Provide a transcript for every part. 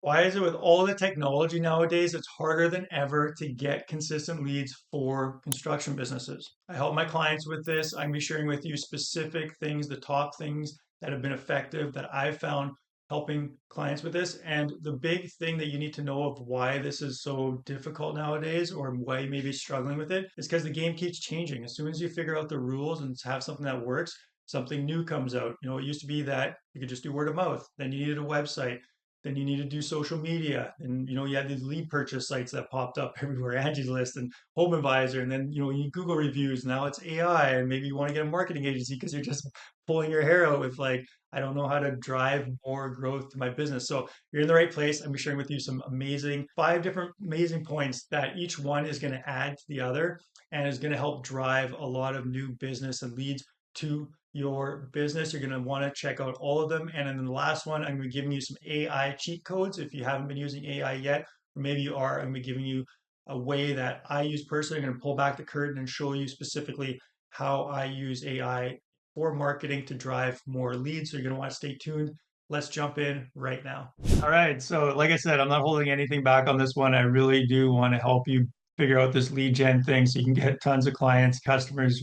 Why is it with all the technology nowadays, it's harder than ever to get consistent leads for construction businesses? I help my clients with this. I'm be sharing with you specific things, the top things that have been effective that I've found helping clients with this. And the big thing that you need to know of why this is so difficult nowadays or why you may be struggling with it is because the game keeps changing. As soon as you figure out the rules and have something that works, something new comes out. It used to be that you could just do word of mouth, then you needed a website, then you need to do social media. And you had these lead purchase sites that popped up everywhere, Angie's List and Home Advisor. And then you need Google reviews. Now it's AI. And maybe you want to get a marketing agency because you're just pulling your hair out with like, I don't know how to drive more growth to my business. So you're in the right place. I'm sharing with you some amazing, 5 different amazing points that each one is going to add to the other and is going to help drive a lot of new business and leads to your business. You're going to want to check out all of them. And then the last one, I'm going to be giving you some AI cheat codes if you haven't been using AI yet, or maybe you are. I'm going to be giving you a way that I use personally. I'm going to pull back the curtain and show you specifically how I use AI for marketing to drive more leads. So you're going to want to stay tuned. Let's jump in right now. All right. So, like I said, I'm not holding anything back on this one. I really do want to help you figure out this lead gen thing so you can get tons of clients, customers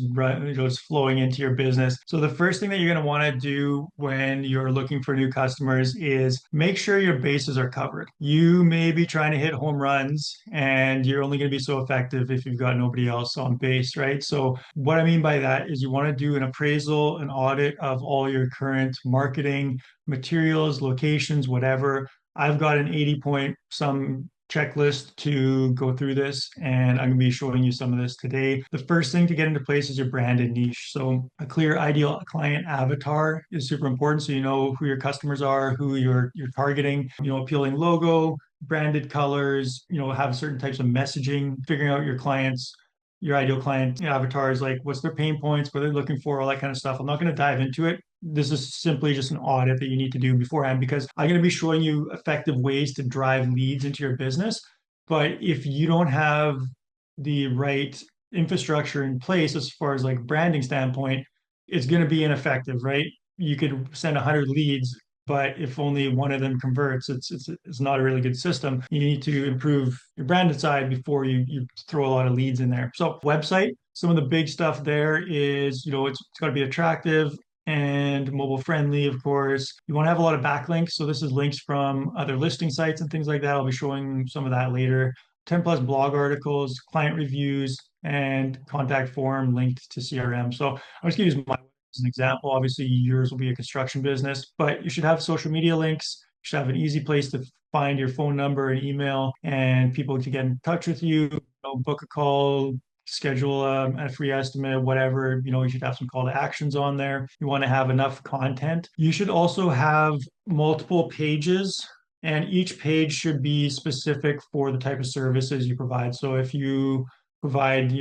just flowing into your business. So the first thing that you're going to want to do when you're looking for new customers is make sure your bases are covered. You may be trying to hit home runs and you're only going to be so effective if you've got nobody else on base, right? So what I mean by that is you want to do an appraisal, an audit of all your current marketing materials, locations, whatever. I've got an 80 point some checklist to go through this, and I'm going to be showing you some of this today. The first thing to get into place is your brand and niche. So a clear ideal client avatar is super important. So you know who your customers are, who you're targeting, appealing logo, branded colors, have certain types of messaging, figuring out your clients, your ideal client avatars, like what's their pain points, what they're looking for, all that kind of stuff. I'm not going to dive into it. This is simply just an audit that you need to do beforehand because I'm going to be showing you effective ways to drive leads into your business. But if you don't have the right infrastructure in place as far as like branding standpoint, it's going to be ineffective, right? You could send 100 leads, but if only one of them converts, it's not a really good system. You need to improve your branded side before you throw a lot of leads in there. So website, some of the big stuff there is, it's got to be attractive and mobile friendly, of course. You want to have a lot of backlinks. So this is links from other listing sites and things like that. I'll be showing some of that later. 10 plus blog articles, client reviews, and contact form linked to CRM. So I'm just going to use my as an example. Obviously, yours will be a construction business, but you should have social media links. You should have an easy place to find your phone number and email, and people can get in touch with you, book a call, schedule a free estimate, whatever. You should have some call to actions on there. You want to have enough content. You should also have multiple pages, and each page should be specific for the type of services you provide. So if you provide,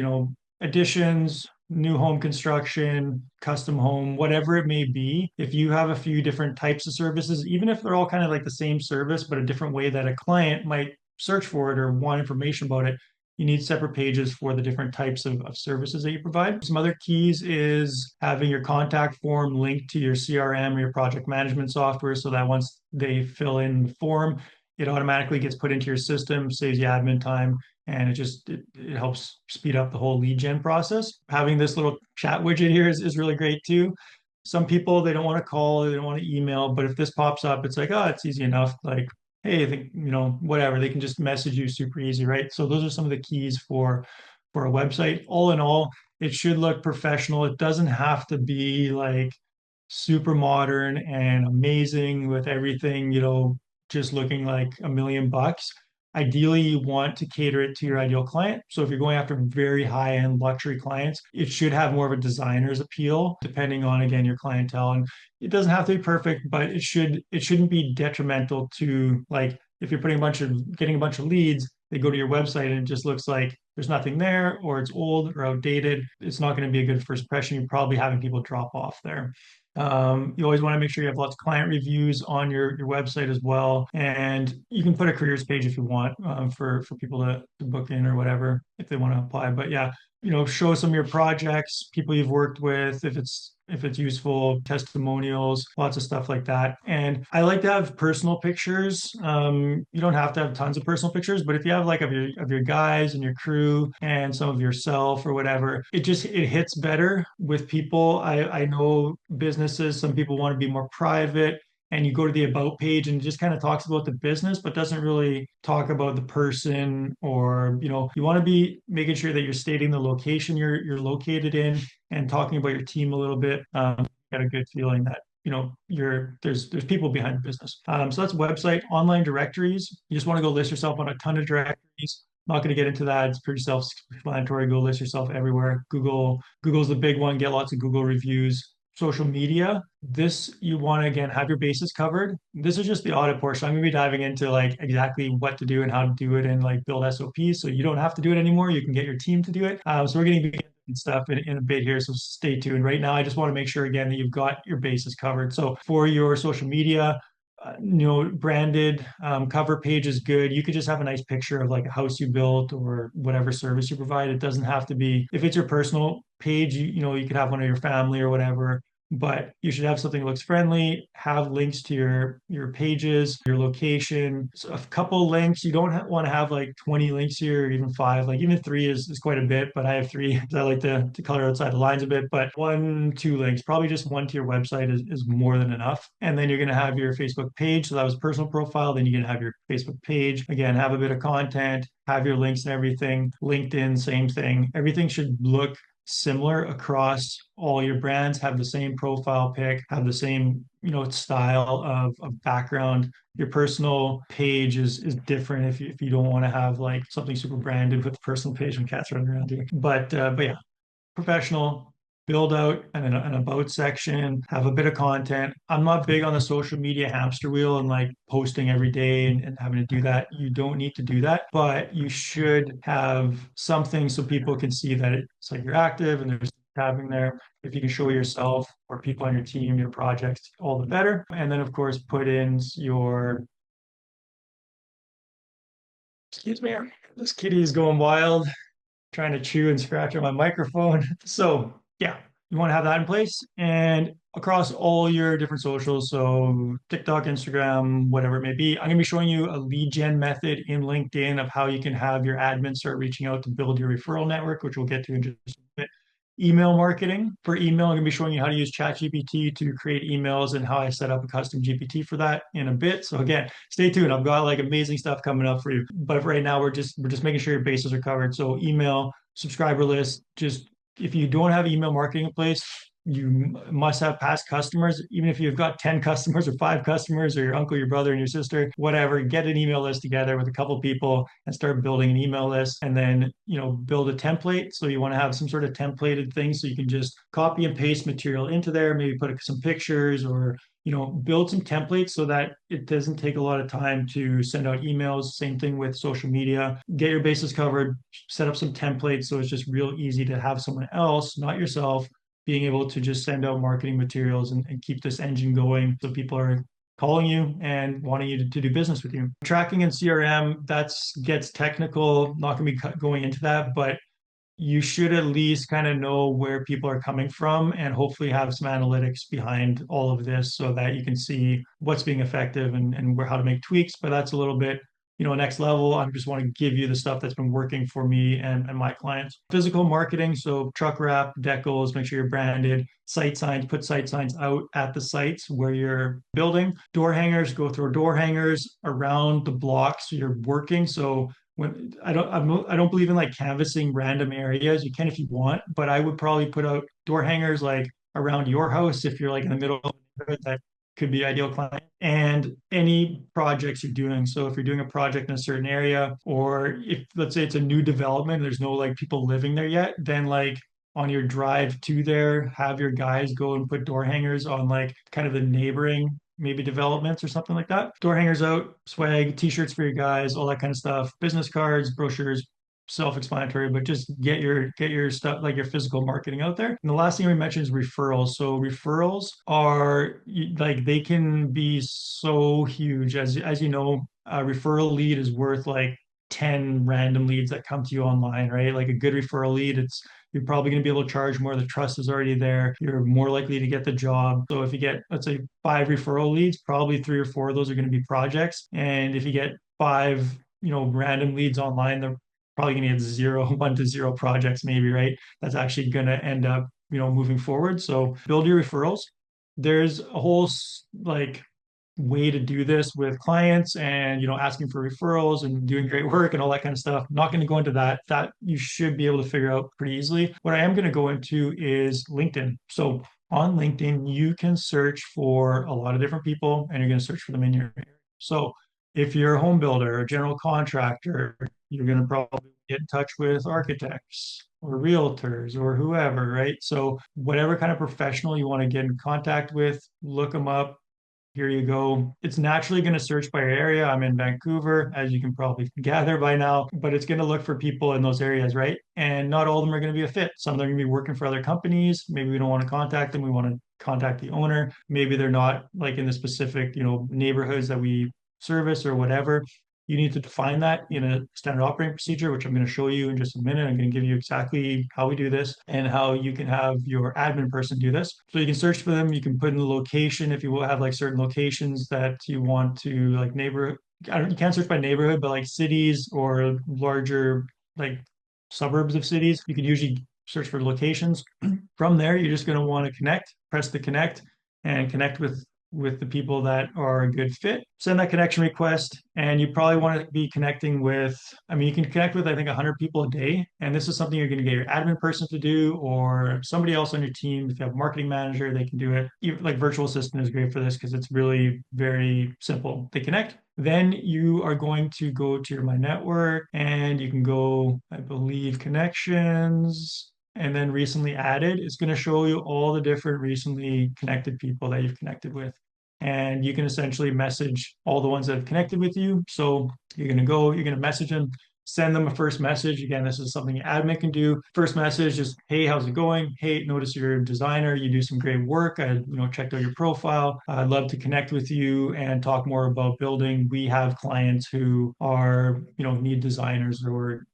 additions, new home construction, custom home, whatever it may be, if you have a few different types of services, even if they're all kind of like the same service, but a different way that a client might search for it or want information about it, you need separate pages for the different types of services that you provide. Some other keys is having your contact form linked to your CRM or your project management software so that once they fill in the form, it automatically gets put into your system, saves you admin time, and it helps speed up the whole lead gen process. Having this little chat widget here is really great too. Some people, they don't want to call, they don't want to email, but if this pops up, it's like, oh, it's easy enough. Like, hey, I think, whatever, they can just message you super easy, right? So those are some of the keys for a website. All in all, it should look professional. It doesn't have to be like super modern and amazing with everything, just looking like $1 million. Ideally, you want to cater it to your ideal client. So if you're going after very high-end luxury clients, it should have more of a designer's appeal, depending on, again, your clientele. And it doesn't have to be perfect, but it shouldn't be detrimental to, like, if you're getting a bunch of leads, they go to your website and it just looks like there's nothing there, or it's old or outdated. It's not going to be a good first impression. You're probably having people drop off there. You always want to make sure you have lots of client reviews on your website as well. And you can put a careers page if you want, for people to book in or whatever if they want to apply. But yeah, show some of your projects, people you've worked with. If it's if it's useful, testimonials, lots of stuff like that. And I like to have personal pictures. You don't have to have tons of personal pictures, but if you have like of your guys and your crew and some of yourself or whatever, it hits better with people. I know businesses, some people want to be more private, and you go to the about page and it just kind of talks about the business but doesn't really talk about the person. Or you want to be making sure that you're stating the location you're located in and talking about your team a little bit. Got a good feeling that there's people behind the business. So that's website. Online directories, you just want to go list yourself on a ton of directories. Not going to get into that. It's pretty self-explanatory. Go list yourself everywhere. Google's the big one. Get lots of Google reviews. Social media, this you want to again have your bases covered. This is just the audit portion. I'm going to be diving into like exactly what to do and how to do it and like build SOPs so you don't have to do it anymore. You can get your team to do it. So we're going to be stuff in a bit here. So stay tuned. Right now, I just want to make sure again that you've got your bases covered. So for your social media, branded cover page is good. You could just have a nice picture of like a house you built or whatever service you provide. It doesn't have to be, if it's your personal page, you could have one of your family or whatever, but you should have something that looks friendly, have links to your pages, your location, so a couple links. You don't want to have like 20 links here or even five. Like even three is quite a bit, but I have three because I like to color outside the lines a bit. But one, two links, probably just one to your website is more than enough. And then you're going to have your Facebook page. So that was personal profile. Then you're going to have your Facebook page. Again, have a bit of content, have your links and everything. LinkedIn, same thing. Everything should look similar across all your brands, have the same profile pic, have the same, style of background. Your personal page is different if you don't want to have like something super branded with the personal page and cats running around here. But yeah, professional, build out an about section, have a bit of content. I'm not big on the social media hamster wheel and like posting every day and having to do that. You don't need to do that, but you should have something so people can see that it's like you're active and there's having there. If you can show yourself or people on your team, your projects, all the better. And then of course put in your, excuse me, this kitty is going wild trying to chew and scratch on my microphone. So yeah, you want to have that in place and across all your different socials. So TikTok, Instagram, whatever it may be. I'm going to be showing you a lead gen method in LinkedIn of how you can have your admin start reaching out to build your referral network, which we'll get to in just a bit. Email marketing. For email, I'm going to be showing you how to use ChatGPT to create emails and how I set up a custom GPT for that in a bit. So again, stay tuned. I've got like amazing stuff coming up for you. But right now we're just making sure your bases are covered. So email, subscriber list, just if you don't have email marketing in place, you must have past customers. Even if you've got 10 customers or five customers or your uncle, your brother, and your sister, whatever, get an email list together with a couple people and start building an email list. And then, build a template. So you want to have some sort of templated thing so you can just copy and paste material into there, maybe put some pictures or build some templates so that it doesn't take a lot of time to send out emails. Same thing with social media. Get your bases covered, set up some templates so it's just real easy to have someone else, not yourself, being able to just send out marketing materials and keep this engine going so people are calling you and wanting you to do business with you. Tracking and CRM, that's gets technical, not going to be going into that, but you should at least kind of know where people are coming from and hopefully have some analytics behind all of this so that you can see what's being effective and where how to make tweaks. But that's a little bit, next level. I just want to give you the stuff that's been working for me and my clients. Physical marketing, so truck wrap, decals, make sure you're branded, site signs, put site signs out at the sites where you're building. Door hangers, go through door hangers around the blocks you're working. So when I don't believe in like canvassing random areas. You can if you want, but I would probably put out door hangers like around your house if you're like in the middle of the neighborhood. That could be ideal client and any projects you're doing. So if you're doing a project in a certain area, or if let's say it's a new development, there's no like people living there yet, then like on your drive to there, have your guys go and put door hangers on like kind of the neighboring maybe developments or something like that. Door hangers out, swag, t-shirts for your guys, all that kind of stuff. Business cards, brochures, self-explanatory, but just get your stuff like your physical marketing out there. And the last thing we mentioned is referrals. So referrals are like they can be so huge. As you know, a referral lead is worth like 10 random leads that come to you online, right? Like a good referral lead, you're probably going to be able to charge more. The trust is already there. You're more likely to get the job. So if you get, let's say, five referral leads, probably three or four of those are going to be projects. And if you get five, random leads online, they're probably going to get zero, 1 to 0 projects, maybe, right? That's actually going to end up, moving forward. So build your referrals. There's a whole like way to do this with clients and asking for referrals and doing great work and all that kind of stuff. I'm not going to go into that you should be able to figure out pretty easily. What I am going to go into is LinkedIn. So on LinkedIn you can search for a lot of different people and you're going to search for them in your area. So if you're a home builder or general contractor, you're going to probably get in touch with architects or realtors or whoever, right? So whatever kind of professional you want to get in contact with, look them up. Here you go. It's naturally going to search by area. I'm in Vancouver, as you can probably gather by now, but it's going to look for people in those areas, right? And not all of them are going to be a fit. Some of them are going to be working for other companies. Maybe we don't want to contact them. We want to contact the owner. Maybe they're not like in the specific, neighborhoods that we service or whatever. You need to define that in a standard operating procedure, which I'm going to show you in just a minute. I'm going to give you exactly how we do this and how you can have your admin person do this. So you can search for them. You can put in the location if you will have like certain locations that you want to like neighbor. You can't search by neighborhood, but like cities or larger like suburbs of cities, you can usually search for locations. From there, you're just going to want to connect, press the connect, and connect with the people that are a good fit. Send that connection request, and you probably want to be connecting with, I mean, you can connect with, I think, 100 people a day. And this is something you're going to get your admin person to do or somebody else on your team. If you have a marketing manager, they can do it. Like virtual assistant is great for this because it's really very simple. They connect. Then you are going to go to your My Network and you can go, I believe, connections and then recently added. It's going to show you all the different recently connected people that you've connected with. And you can essentially message all the ones that have connected with you. So you're going to go, you're going to message them, send them a first message. Again, this is something admin can do. First message is, hey, how's it going? Hey, notice you're a designer. You do some great work. I, checked out your profile. I'd love to connect with you and talk more about building. We have clients who are, need designers or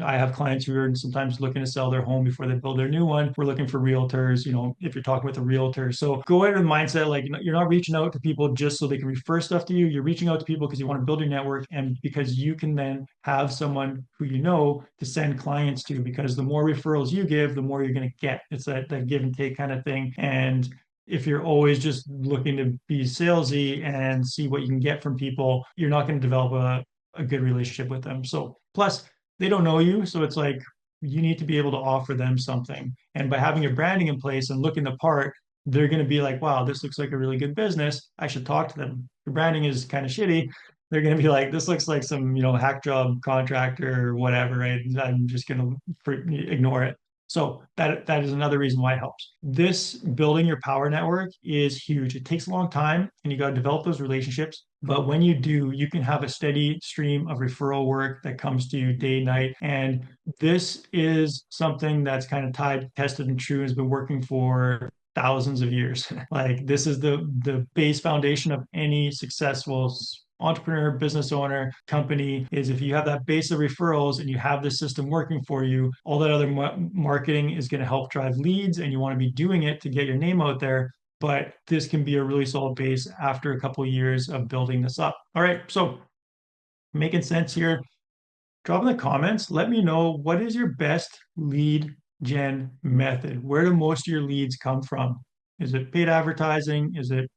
I have clients who are sometimes looking to sell their home before they build their new one. We're looking for realtors, if you're talking with a realtor. So go in with the mindset like you're not reaching out to people just so they can refer stuff to you. You're reaching out to people because you want to build your network and because you can then have someone who you know to send clients to, because the more referrals you give, the more you're going to get. It's that give and take kind of thing. And if you're always just looking to be salesy and see what you can get from people, you're not going to develop a good relationship with them. So plus they don't know you. So it's like you need to be able to offer them something. And by having your branding in place and looking the part, they're going to be like, wow, this looks like a really good business. I should talk to them. Your branding is kind of shitty. They're going to be like, this looks like some, hack job contractor or whatever, right? I'm just going to ignore it. So that is another reason why it helps. This building your power network is huge. It takes a long time and you got to develop those relationships. But when you do, you can have a steady stream of referral work that comes to you day, night. And this is something that's kind of tied, tested, and true, has been working for thousands of years. Like this is the base foundation of any successful entrepreneur, business owner, company, is if you have that base of referrals and you have the system working for you, all that other marketing is going to help drive leads and you want to be doing it to get your name out there. But this can be a really solid base after a couple of years of building this up. All right, so making sense here. Drop in the comments. Let me know, what is your best lead gen method? Where do most of your leads come from? Is it paid advertising? Is it,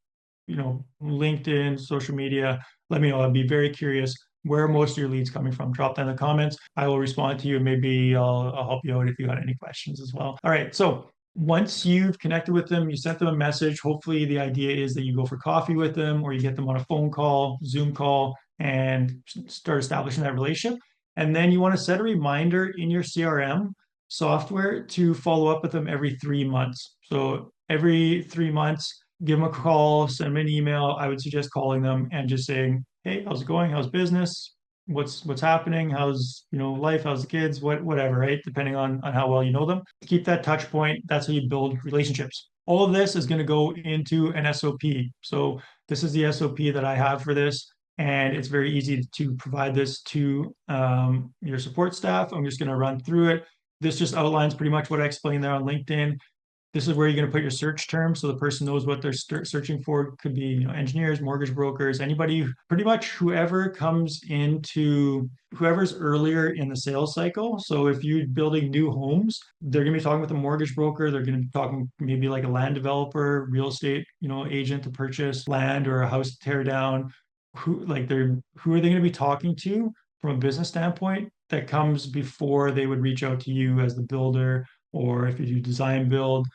LinkedIn, social media? Let me know. I'd be very curious where most of your leads coming from. Drop that in the comments. I will respond to you. Maybe I'll help you out if you got any questions as well. All right, so once you've connected with them, you sent them a message. Hopefully, the idea is that you go for coffee with them or you get them on a phone call, Zoom call, and start establishing that relationship. And then you want to set a reminder in your CRM software to follow up with them every 3 months. So every 3 months, give them a call, send them an email. I would suggest calling them and just saying, hey, how's it going? How's business? What's happening? How's life? How's the kids? Whatever, right? Depending on how well you know them. Keep that touch point. That's how you build relationships. All of this is going to go into an SOP. So this is the SOP that I have for this. And it's very easy to provide this to your support staff. I'm just going to run through it. This just outlines pretty much what I explained there on LinkedIn. This is where you're going to put your search terms so the person knows what they're searching for. Could be, engineers, mortgage brokers, anybody, pretty much whoever comes into whoever's earlier in the sales cycle. So if you're building new homes, they're going to be talking with a mortgage broker. They're going to be talking maybe like a land developer, real estate, agent to purchase land or a house to tear down. Who are they going to be talking to from a business standpoint that comes before they would reach out to you as the builder, or if you do design build,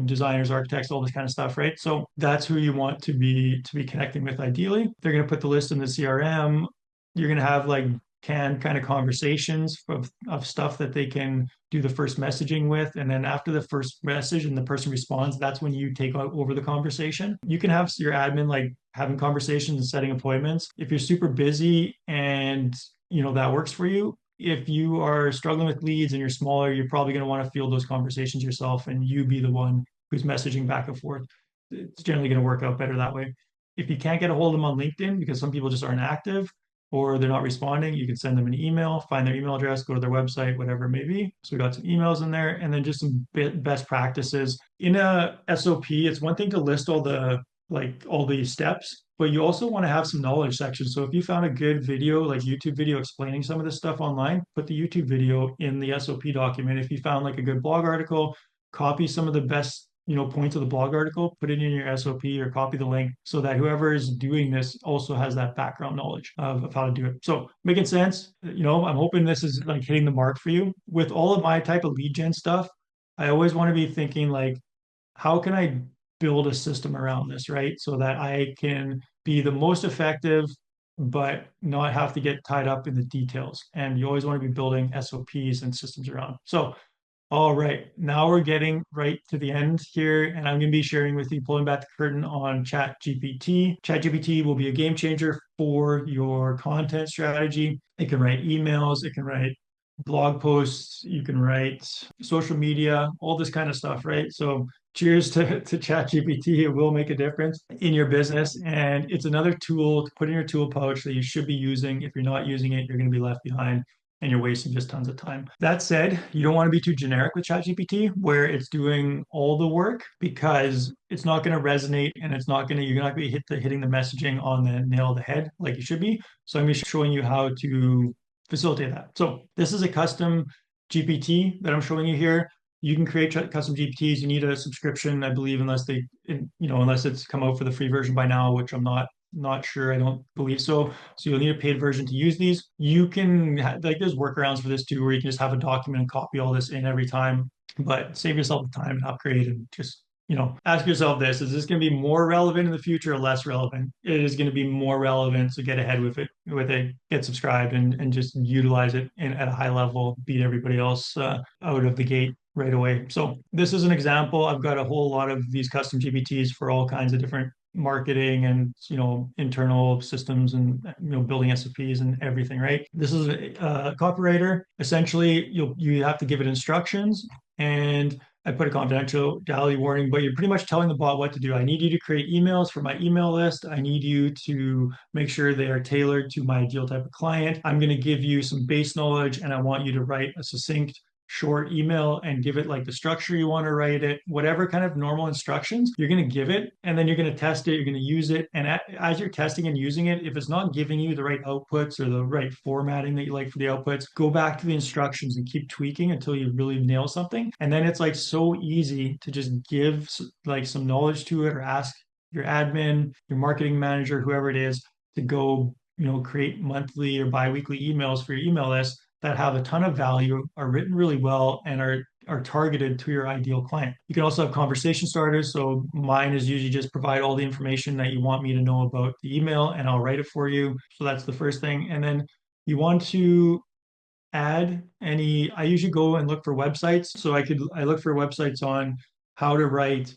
designers, architects, all this kind of stuff, right? So that's who you want to be connecting with ideally. They're going to put the list in the CRM. You're going to have like canned kind of conversations of stuff that they can do the first messaging with. And then after the first message and the person responds, that's when you take over the conversation. You can have your admin like having conversations and setting appointments. If you're super busy and that works for you, if you are struggling with leads and you're smaller, you're probably going to want to field those conversations yourself and you be the one who's messaging back and forth. It's generally going to work out better that way. If you can't get a hold of them on LinkedIn because some people just aren't active or they're not responding, you can send them an email, find their email address, go to their website, whatever it may be. So we got some emails in there, and then just some best practices. In a SOP, it's one thing to list all the steps, but you also want to have some knowledge sections. So if you found a good video, like YouTube video explaining some of this stuff online, put the YouTube video in the SOP document. If you found like a good blog article, copy some of the best, points of the blog article, put it in your SOP or copy the link so that whoever is doing this also has that background knowledge of how to do it. So making sense, I'm hoping this is like hitting the mark for you. With all of my type of lead gen stuff, I always want to be thinking like, how can I build a system around this, right? So that I can be the most effective, but not have to get tied up in the details. And you always want to be building SOPs and systems around. So, all right, now we're getting right to the end here, and I'm going to be sharing with you, pulling back the curtain on ChatGPT. ChatGPT will be a game changer for your content strategy. It can write emails, it can write blog posts, you can write social media, all this kind of stuff, right? So cheers to ChatGPT. It will make a difference in your business. And it's another tool to put in your tool pouch that you should be using. If you're not using it, you're going to be left behind and you're wasting just tons of time. That said, you don't want to be too generic with ChatGPT where it's doing all the work, because it's not going to resonate and you're not going to be hitting the messaging on the nail of the head like you should be. So I'm going to be showing you how to facilitate that. So this is a custom GPT that I'm showing you here. You can create custom GPTs. You need a subscription, I believe, unless it's come out for the free version by now, which I'm not sure. I don't believe so. So you'll need a paid version to use these. You can there's workarounds for this too, where you can just have a document and copy all this in every time, but save yourself the time and upgrade and just ask yourself this: is this going to be more relevant in the future or less relevant? It is going to be more relevant, so get ahead with it, get subscribed and just utilize it at a high level, beat everybody else out of the gate right away. So this is an example. I've got a whole lot of these custom GPTs for all kinds of different marketing and internal systems and building SOPs and everything, right? This is a copywriter. Essentially, you have to give it instructions, and I put a confidentiality warning, but you're pretty much telling the bot what to do. I need you to create emails for my email list. I need you to make sure they are tailored to my ideal type of client. I'm going to give you some base knowledge, and I want you to write a succinct short email and give it like the structure you want to write it, whatever kind of normal instructions you're going to give it, and then you're going to test it, you're going to use it, and as you're testing and using it, if it's not giving you the right outputs or the right formatting that you like for the outputs, go back to the instructions and keep tweaking until you really nail something. And then it's like so easy to just give like some knowledge to it, or ask your admin, your marketing manager, whoever it is, to go create monthly or bi-weekly emails for your email list that have a ton of value, are written really well, and are targeted to your ideal client. You can also have conversation starters. So mine is usually just provide all the information that you want me to know about the email, and I'll write it for you. So that's the first thing. And then you want to add I usually go and look for websites. So I look for websites on how to write,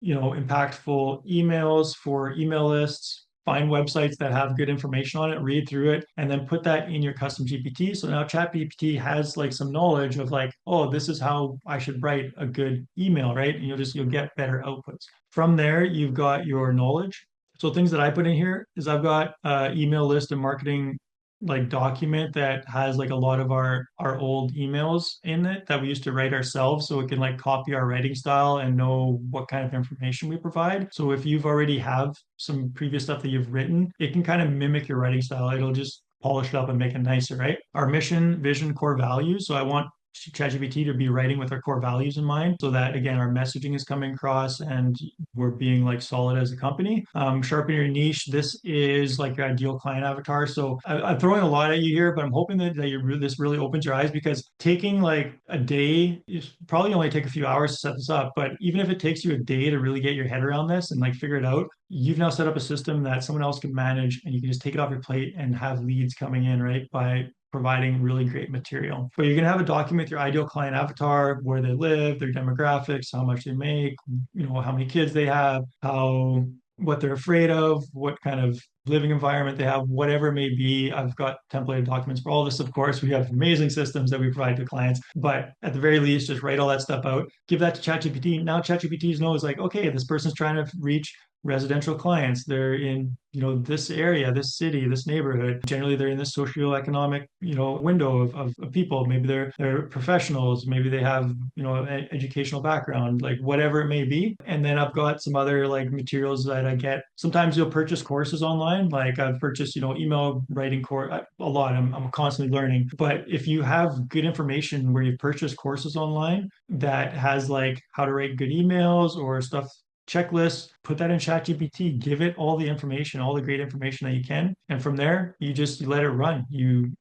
impactful emails for email lists, find websites that have good information on it, read through it, and then put that in your custom GPT. So now ChatGPT has like some knowledge of like, oh, this is how I should write a good email, right? And you'll get better outputs. From there, you've got your knowledge. So things that I put in here is I've got email list and marketing like document that has like a lot of our old emails in it that we used to write ourselves, so it can like copy our writing style and know what kind of information we provide. So if you've already have some previous stuff that you've written, it can kind of mimic your writing style. It'll just polish it up and make it nicer, right? Our mission, vision, core values. So I want ChatGPT to be writing with our core values in mind, so that again our messaging is coming across and we're being like solid as a company. Sharpen your niche. This is like your ideal client avatar. So I'm throwing a lot at you here, but I'm hoping that this really opens your eyes, because taking like a day is probably only take a few hours to set this up. But even if it takes you a day to really get your head around this and like figure it out, you've now set up a system that someone else can manage, and you can just take it off your plate and have leads coming in, right? By providing really great material. But you're going to have a document with your ideal client avatar, where they live, their demographics, how much they make, how many kids they have, what they're afraid of, what kind of living environment they have, whatever it may be. I've got templated documents for all this, of course. We have amazing systems that we provide to clients, but at the very least, just write all that stuff out, give that to ChatGPT. Now ChatGPT knows like, okay, this person's trying to reach residential clients. They're in, this area, this city, this neighborhood. Generally, they're in this socioeconomic, window of people. Maybe they're professionals. Maybe they have, an educational background, like whatever it may be. And then I've got some other like materials that I get. Sometimes you'll purchase courses online. Like I've purchased, email writing course a lot. I'm constantly learning. But if you have good information where you've purchased courses online that has like how to write good emails or stuff, checklist, put that in ChatGPT, give it all the information, all the great information that you can. And from there, you let it run. You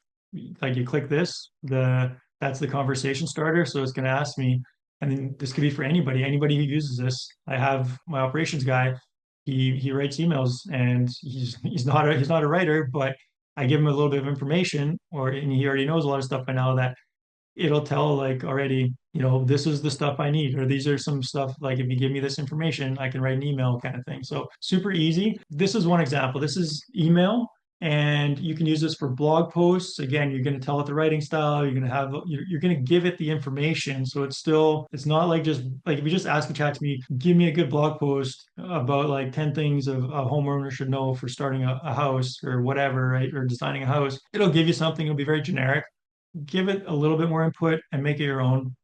click this, that's the conversation starter. So it's going to ask me, and then this could be for anybody who uses this. I have my operations guy. He writes emails, and he's not a writer, but I give him a little bit of information, and he already knows a lot of stuff by now, that it'll tell like already, this is the stuff I need, or these are some stuff, like if you give me this information, I can write an email kind of thing. So super easy. This is one example. This is email. And you can use this for blog posts. Again, you're going to tell it the writing style. You're going to give it the information. So it's not like, just like if you just ask the chat to me, give me a good blog post about like 10 things a homeowner should know for starting a house or whatever, right? Or designing a house. It'll give you something. It'll be very generic. Give it a little bit more input and make it your own.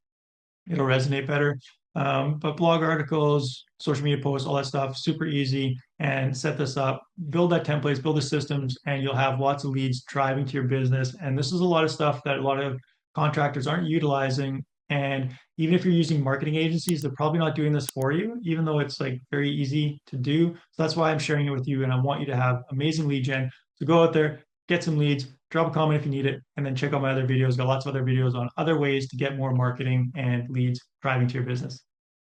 It'll resonate better. But blog articles, social media posts, all that stuff, super easy. And set this up, build that templates, build the systems, and you'll have lots of leads driving to your business. And this is a lot of stuff that a lot of contractors aren't utilizing. And even if you're using marketing agencies, they're probably not doing this for you, even though it's like very easy to do. So that's why I'm sharing it with you. And I want you to have amazing lead gen. So go out there, get some leads, drop a comment if you need it, and then check out my other videos. Got lots of other videos on other ways to get more marketing and leads driving to your business.